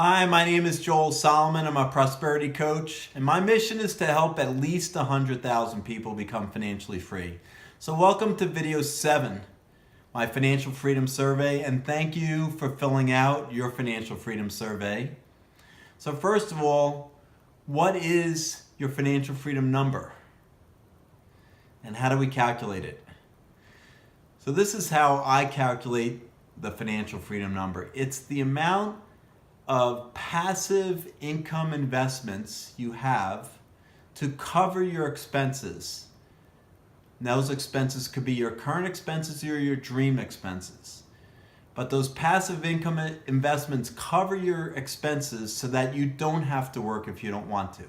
Hi, my name is Joel Solomon. I'm a prosperity coach, and my mission is to help at least 100,000 people become financially free. So welcome to video 7, my financial freedom survey, and thank you for filling out your financial freedom survey. So first of all, what is your financial freedom number? And how do we calculate it? So this is how I calculate the financial freedom number. It's the amount of passive income investments you have to cover your expenses. Now, those expenses could be your current expenses or your dream expenses. But those passive income investments cover your expenses so that you don't have to work if you don't want to.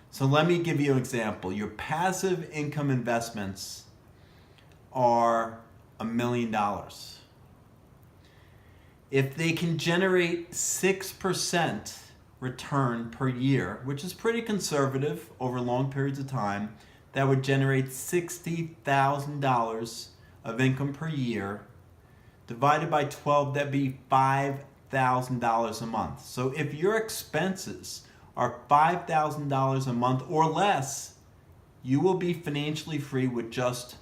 So let me give you an example. Your passive income investments are $1 million. If they can generate 6% return per year, which is pretty conservative over long periods of time, that would generate $60,000 of income per year. Divided by 12, that'd be $5,000 a month. So if your expenses are $5,000 a month or less, you will be financially free with just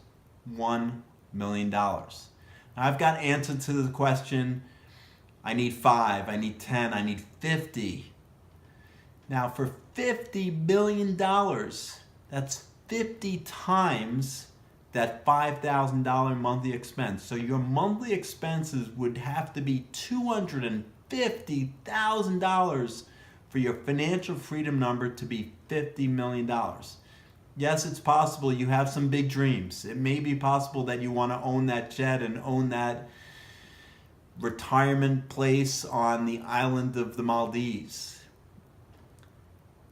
$1 million. Now, I've got answer to the question, I need 5, I need 10, I need 50. Now for $50 million, that's 50 times that $5,000 monthly expense. So your monthly expenses would have to be $250,000 for your financial freedom number to be $50 million. Yes, it's possible you have some big dreams. It may be possible that you want to own that jet and own that retirement place on the island of the Maldives.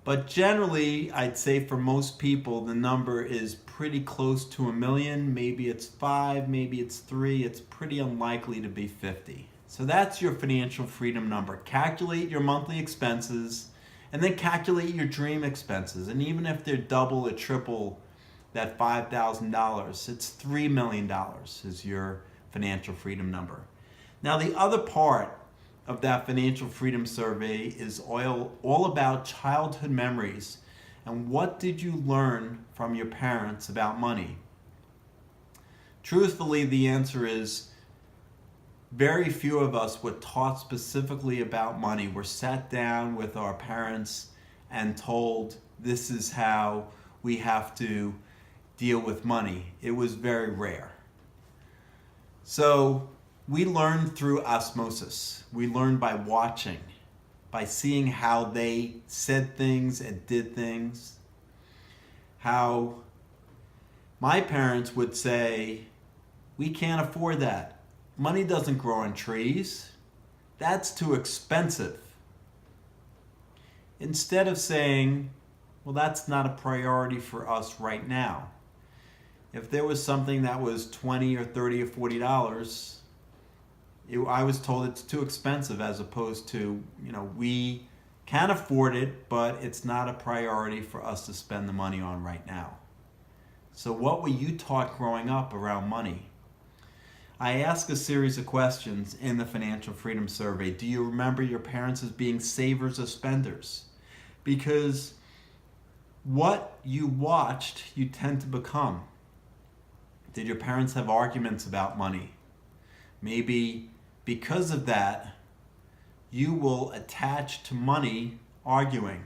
But generally, I'd say for most people, the number is pretty close to $1 million. Maybe it's 5, maybe it's 3. It's pretty unlikely to be 50. So that's your financial freedom number. Calculate your monthly expenses and then calculate your dream expenses. And even if they're double or triple that $5,000, it's $3 million is your financial freedom number. Now, the other part of that financial freedom survey is all about childhood memories and what did you learn from your parents about money? Truthfully, the answer is very few of us were taught specifically about money. We're sat down with our parents and told this is how we have to deal with money. It was very rare. So we learn through osmosis. We learn by watching, by seeing how they said things and did things. How my parents would say, we can't afford that. Money doesn't grow on trees. That's too expensive. Instead of saying, well, that's not a priority for us right now. If there was something that was $20 or $30 or $40, I was told it's too expensive, as opposed to, we can afford it, but it's not a priority for us to spend the money on right now. So what were you taught growing up around money? I ask a series of questions in the Financial Freedom Survey. Do you remember your parents as being savers or spenders? Because what you watched, you tend to become. Did your parents have arguments about money? Maybe because of that, you will attach to money arguing.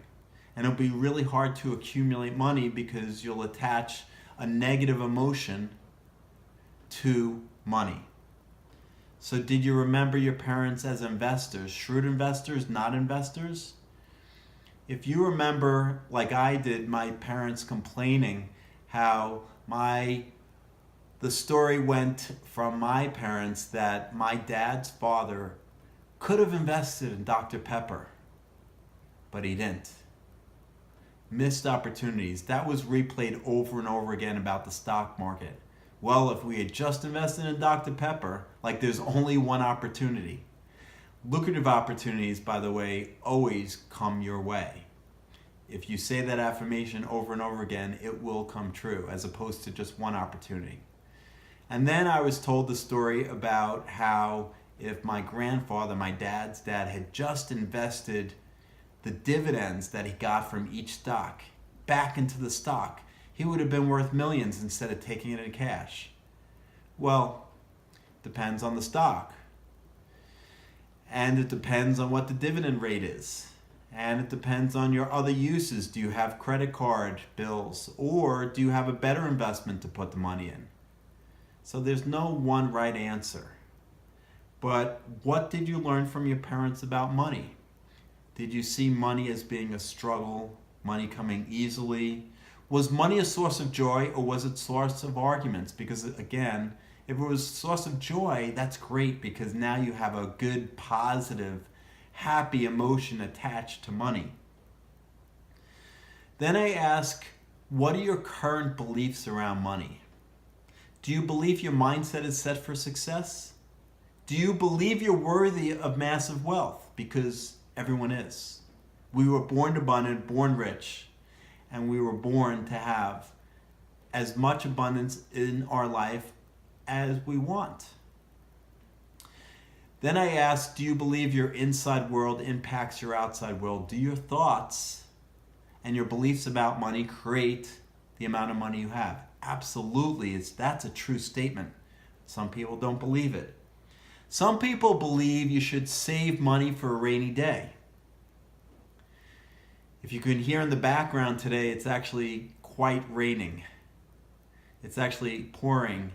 And it'll be really hard to accumulate money because you'll attach a negative emotion to money. So did you remember your parents as investors? Shrewd investors, not investors? If you remember, like I did, my parents complaining how the story went from my parents that my dad's father could have invested in Dr. Pepper, but he didn't. Missed opportunities. That was replayed over and over again about the stock market. Well, if we had just invested in Dr. Pepper, like there's only one opportunity. Lucrative opportunities, by the way, always come your way. If you say that affirmation over and over again, it will come true, as opposed to just one opportunity. And then I was told the story about how if my grandfather, my dad's dad, had just invested the dividends that he got from each stock back into the stock, he would have been worth millions instead of taking it in cash. Well, depends on the stock. And it depends on what the dividend rate is. And it depends on your other uses. Do you have credit card bills, or do you have a better investment to put the money in? So there's no one right answer. But what did you learn from your parents about money? Did you see money as being a struggle, money coming easily? Was money a source of joy, or was it a source of arguments? Because again, if it was a source of joy, that's great, because now you have a good, positive, happy emotion attached to money. Then I ask, what are your current beliefs around money? Do you believe your mindset is set for success? Do you believe you're worthy of massive wealth? Because everyone is. We were born abundant, born rich, and we were born to have as much abundance in our life as we want. Then I ask, do you believe your inside world impacts your outside world? Do your thoughts and your beliefs about money create the amount of money you have? Absolutely, that's a true statement. Some people don't believe it. Some people believe you should save money for a rainy day. If you can hear in the background today, it's actually quite raining. It's actually pouring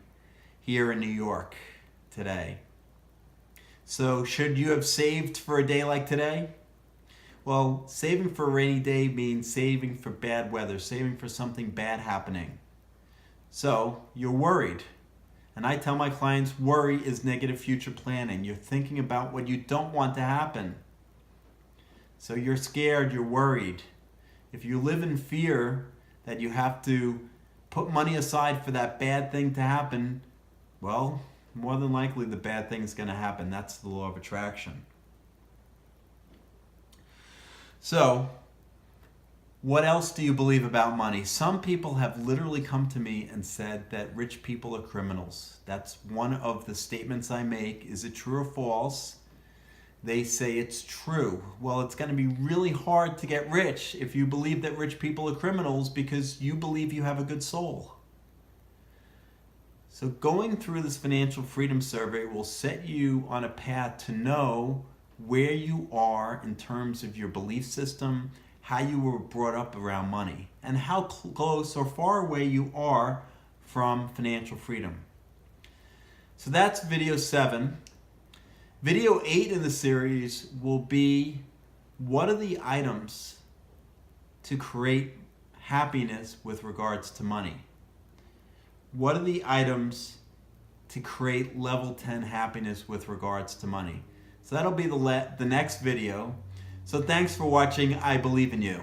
here in New York today. So should you have saved for a day like today? Well, saving for a rainy day means saving for bad weather, saving for something bad happening. So you're worried. And I tell my clients, worry is negative future planning. You're thinking about what you don't want to happen. So you're scared, you're worried. If you live in fear that you have to put money aside for that bad thing to happen, well, more than likely the bad thing is going to happen. That's the law of attraction. So, what else do you believe about money? Some people have literally come to me and said that rich people are criminals. That's one of the statements I make. Is it true or false? They say it's true. Well, it's going to be really hard to get rich if you believe that rich people are criminals because you believe you have a good soul. So going through this financial freedom survey will set you on a path to know where you are in terms of your belief system, how you were brought up around money, and how close or far away you are from financial freedom. So that's video 7. Video 8 in the series will be, what are the items to create happiness with regards to money? What are the items to create level 10 happiness with regards to money? So that'll be the next video. So thanks for watching. I believe in you.